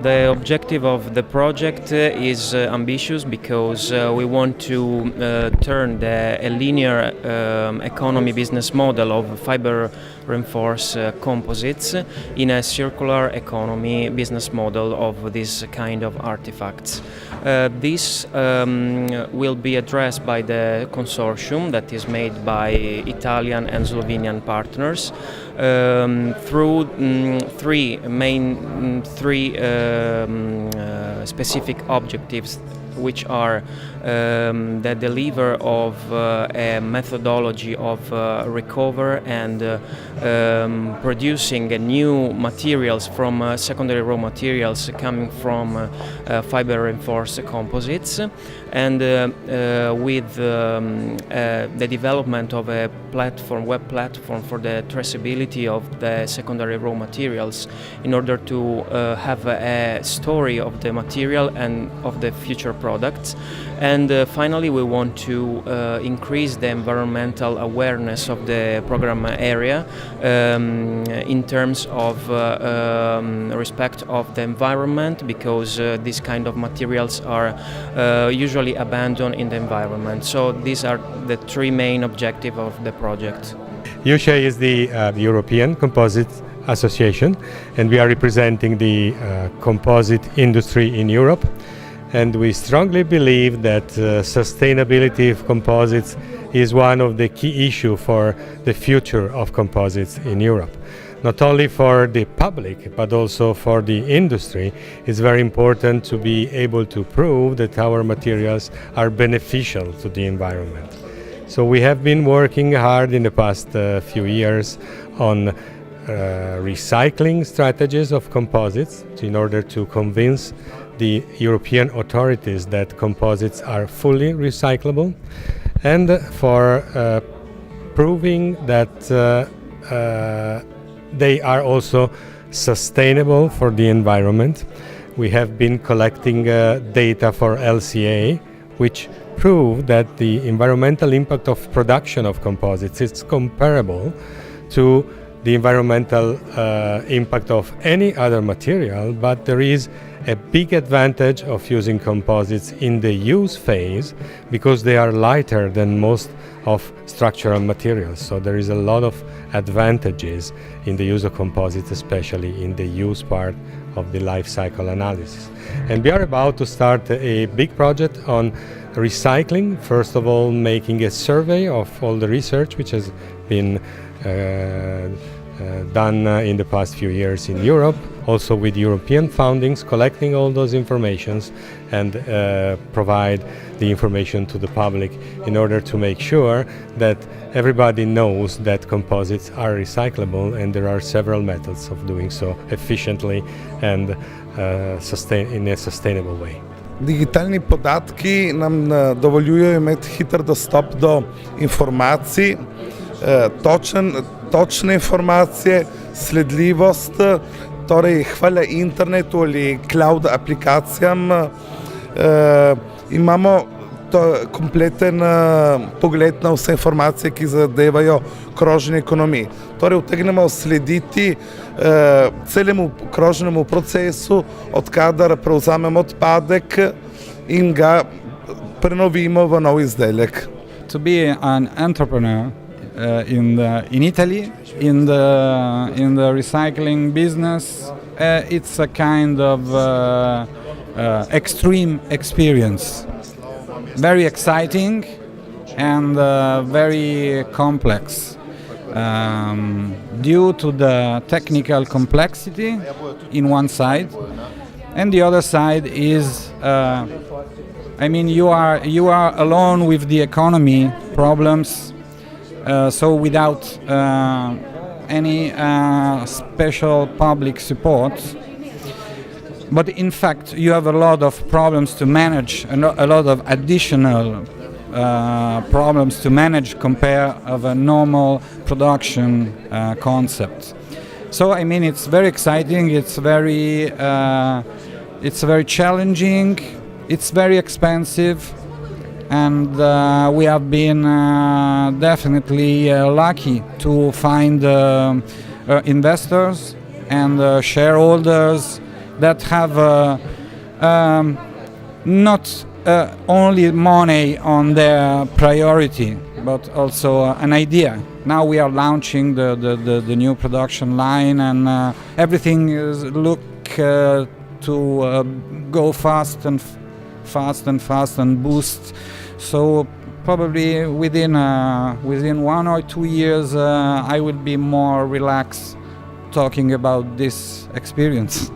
The objective of the project is ambitious because we want to turn a linear economy business model of fiber reinforced composites in a circular economy business model of this kind of artifacts. This will be addressed by the consortium that is made by Italian and Slovenian partners through three specific objectives, which are the delivery of a methodology of recover and producing new materials from secondary raw materials coming from fiber reinforced composites, and with the development of a web platform for the traceability of the secondary raw materials in order to have a story of the material and of the future products. And finally, we want to increase the environmental awareness of the program area in terms of respect of the environment, because these kind of materials are usually abandoned in the environment. So these are the three main objectives of the project. UCE is the European Composite Association, and we are representing the composite industry in Europe. And we strongly believe that sustainability of composites is one of the key issues for the future of composites in Europe. Not only for the public, but also for the industry, it's very important to be able to prove that our materials are beneficial to the environment. So we have been working hard in the past few years on recycling strategies of composites in order to convince the European authorities that composites are fully recyclable, and for proving that they are also sustainable for the environment. We have been collecting data for LCA, which prove that the environmental impact of production of composites is comparable to the environmental impact of any other material, but there is a big advantage of using composites in the use phase because they are lighter than most of structural materials. So there is a lot of advantages in the use of composites, especially in the use part of the life cycle analysis. And we are about to start a big project on recycling. First of all, making a survey of all the research which has been done in the past few years in Europe, also with European fundings, collecting all those informations and provide the information to the public in order to make sure that everybody knows that composites are recyclable, and there are several methods of doing so efficiently and in a sustainable way. Digitalni podatki nam dovoljujejo imeti hiter dostop do informacij, točne informacije, sledljivost, torej hvala internetu ali cloud aplikacijam imamo kompleten pogled na vse informacije, ki zadevajo krožni ekonomiji. Torej utegnemo slediti celemu krožnemu procesu, odkadar prevzamemo odpadek in ga prenovimo v nov izdelek. To be an entrepreneur in Italy, in the recycling business, it's a kind of extreme experience. Very exciting and very complex due to the technical complexity in one side, and the other side is you are alone with the economy problems. So without any special public support, but in fact you have a lot of problems to manage, a lot of additional problems to manage compared of a normal production concept. So it's very exciting, it's very challenging, it's very expensive. And we have been definitely lucky to find investors and shareholders that have not only money on their priority, but also an idea. Now we are launching the new production line, and everything is to go fast and boost. So probably within 1 or 2 years, I will be more relaxed talking about this experience.